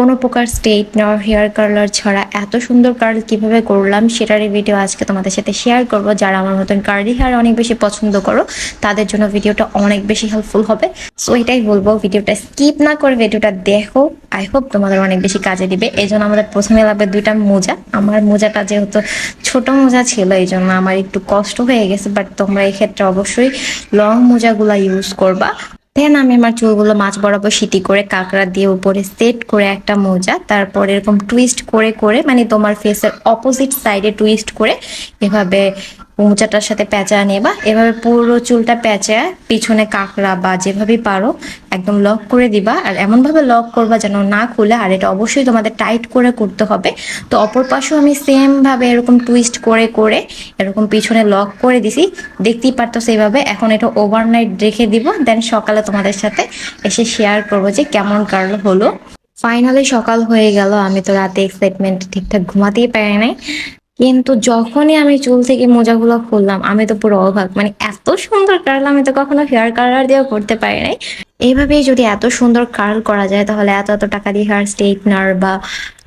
কোনো প্রকার straightener hair colour ছাড়া এত সুন্দর কার্ল কিভাবে করলাম সেটারই ভিডিও আজকে তোমাদের সাথে শেয়ার করব। যারা আমার মতন কার্লি হেয়ার অনেক বেশি পছন্দ করো তাদের জন্য ভিডিওটা অনেক বেশি হেল্পফুল হবে। সো এটাই বলবো, ভিডিওটা স্কিপ না করে ভিডিওটা দেখো। আই হোপ তোমাদের অনেক বেশি কাজে দিবে। এই জন্য আমাদের প্রথমে লাগবে দুইটা মোজা। আমার মোজাটা যেহেতু ছোট মোজা ছিল এই জন্য আমার একটু কষ্ট হয়ে গেছে, বাট তোমরা এই ক্ষেত্রে অবশ্যই লং মোজাগুলা ইউজ করবা। দেন আমি আমার চুলগুলো মাঝ বরাবর সিটি করে কাঁকড়া দিয়ে উপরে সেট করে একটা মোজা, তারপর এরকম টুইস্ট করে করে মানে তোমার ফেসের অপোজিট সাইডে টুইস্ট করে এভাবে মোজাটার সাথে প্যাঁচা নেবা। এভাবে পুরো চুলটা প্যাঁচা পিছনে কাঁকড়া বা যেভাবেই পারো একদম লক করে দিবা। আর এমনভাবে লক করবা যেন না খুলে, আর এটা অবশ্যই তোমাদের টাইট করে করতে হবে। তো অপর পাশেও আমি সেম ভাবে এরকম টুইস্ট করে করে এরকম পিছনে লক করে দিছি, দেখতেই পারতো সেইভাবে। এখন এটা ওভারনাইট রেখে দিব, দেন সকালে তোমাদের সাথে এসে শেয়ার করবো যে কেমন কার্ল হলো। ফাইনালি সকাল হয়ে গেল, আমি তো রাতে এক্সাইটমেন্ট ঠিকঠাক ঘুমাতেই পারি নাই। কিন্তু যখনই আমি চুল থেকে মোজাগুলো খুললাম আমি তো পুরো অবাক, মানে এত সুন্দর কার্ল আমি তো কখনো হেয়ার কালার দিয়েও করতে পারি নাই। এইভাবেই যদি এত সুন্দর কার্ল করা যায় তাহলে এত এত টাকা দিয়ে হেয়ার স্ট্রেটনার বা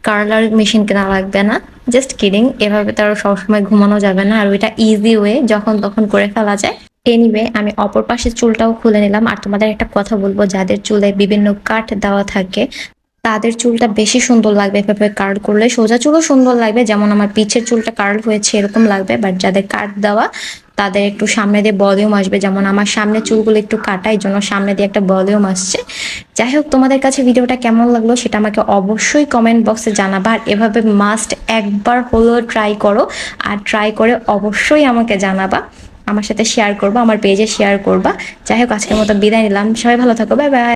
কার্লার মেশিন কেনা লাগবে না। জাস্ট কিডিং, এভাবে তো আর সবসময় ঘুমানো যাবে না, আর ওইটা ইজি ওয়ে যখন তখন করে ফেলা যায়। এনিওয়ে আমি অপর পাশের চুলটাও খুলে নিলাম। আর তোমাদের একটা কথা বলবো, যাদের চুলে বিভিন্ন কাট দেওয়া থাকে তাদের চুলটা বেশি সুন্দর লাগবে এভাবে কার্ল করলে। সোজা চুলও সুন্দর লাগবে, যেমন আমার পিছের চুলটা কার্ল হয়েছে এরকম লাগবে, বাট যাদের কাট দেওয়া তাদের একটু সামনে দিয়ে ভলিউম আসবে। যেমন আমার সামনে চুলগুলো একটু কাটা, এই জন্য সামনে দিয়ে একটা ভলিউম আসছে। যাই হোক, তোমাদের কাছে ভিডিওটা কেমন লাগলো সেটা আমাকে অবশ্যই কমেন্ট বক্সে জানাবা। আর এভাবে মাস্ট একবার হলেও ট্রাই করো, আর ট্রাই করে অবশ্যই আমাকে জানাবা, আমার সাথে শেয়ার করবা, আমার পেজে শেয়ার করবা। যাই হোক, আজকের মতো বিদায় নিলাম। সবাই ভালো থাকো, বাই বাই।